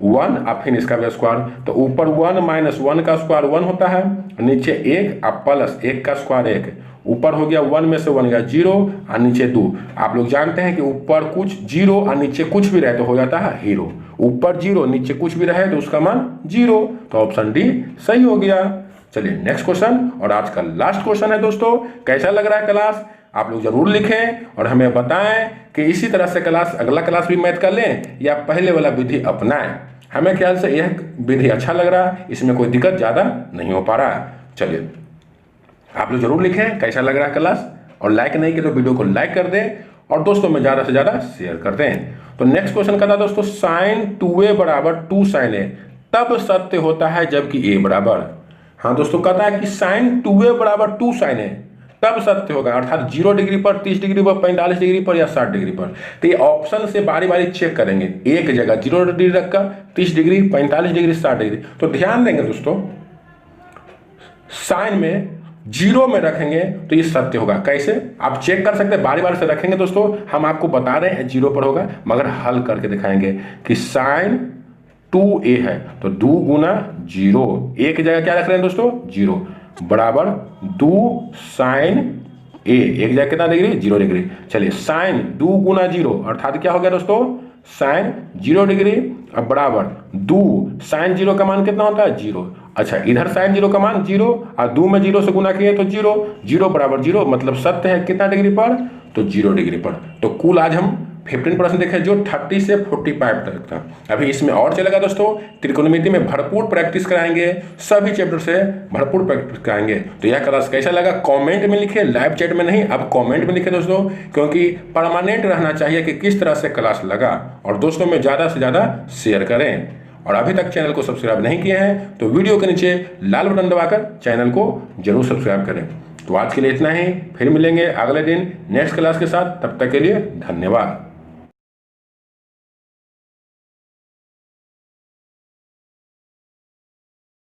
1 और फिर इसका भी स्क्वायर, तो ऊपर 1 - 1 का स्क्वायर 1 होता है, नीचे 1 और प्लस 1 का स्क्वायर 1, ऊपर हो गया 1 में से 1 गया 0 और नीचे 2। आप लोग जानते हैं कि ऊपर कुछ 0 और नीचे कुछ भी रहे तो हो जाता है हीरो, ऊपर 0 नीचे कुछ भी रहे तो उसका मान 0, तो ऑप्शन डी सही हो गया। चलिए नेक्स्ट क्वेश्चन, और आज का लास्ट क्वेश्चन है दोस्तों। कैसा लग रहा है क्लास, आप लोग जरूर लिखें और हमें बताएं कि इसी तरह से क्लास अगला क्लास भी मैथ कर लें या पहले वाला विधि अपनाएं। हमें ख्याल से यह विधि अच्छा लग रहा है, इसमें कोई दिक्कत ज़्यादा नहीं हो पा रहा है। चलिए आप लोग जरूर लिखें कैसा लग रहा है क्लास, और लाइक नहीं किया तो वीडियो को लाइक कर दें और दोस्तों में ज़्यादा से ज़्यादा शेयर कर दें। तो नेक्स्ट क्वेश्चन का था दोस्तों sin 2a = 2 sin a तब सत्य होता है जबकि a बराबर, हाँ दोस्तों कहता है कि sin 2a = 2 sin a तब सत्य होगा, अर्थात 0 डिग्री पर, 30 डिग्री पर, 45 डिग्री पर या 60 डिग्री पर। तो ये ऑप्शन से बारी बारी चेक करेंगे, एक जगह 0 डिग्री रखकर 30 डिग्री, 45 डिग्री, 60 डिग्री। तो ध्यान देंगे दोस्तों साइन में जीरो में रखेंगे तो ये सत्य होगा। कैसे आप चेक कर सकते हैं, बारी बारी से रखेंगे दोस्तों, हम आपको बता रहे हैं जीरो पर होगा, मगर हल करके दिखाएंगे कि साइन 2a है तो 2 गुना जीरो, ए की जगह क्या रख रहे हैं दोस्तों, जीरो, बराबर 2 साइन ए, एक जगह कितना डिग्री, 0 डिग्री। चलिए साइन 2 गुना जीरो अर्थात क्या हो गया दोस्तों, साइन 0 डिग्री, अब बराबर 2 साइन 0 का मान कितना होता है, 0। अच्छा इधर साइन 0 का मान 0 और 2 में 0 से गुना किए तो 0, 0 बराबर 0, मतलब सत्य है कितना डिग्री पर, तो 0 डिग्री पर। तो कुल आज हम 15% देखे जो 30 से 45 तक था। अभी इसमें और चलेगा दोस्तों, त्रिकोणमिति में भरपूर प्रैक्टिस कराएंगे, सभी चैप्टर से भरपूर प्रैक्टिस कराएंगे। तो यह क्लास कैसा लगा कमेंट में लिखे, लाइव चैट में नहीं, अब कमेंट में लिखे दोस्तों, क्योंकि परमानेंट रहना चाहिए कि किस तरह से क्लास लगा, और दोस्तों में ज़्यादा से ज़्यादा शेयर करें। और अभी तक चैनल को सब्सक्राइब नहीं किए हैं तो वीडियो के नीचे लाल बटन दबाकर चैनल को जरूर सब्सक्राइब करें। तो आज के लिए इतना ही, फिर मिलेंगे अगले दिन नेक्स्ट क्लास के साथ, तब तक के लिए धन्यवाद।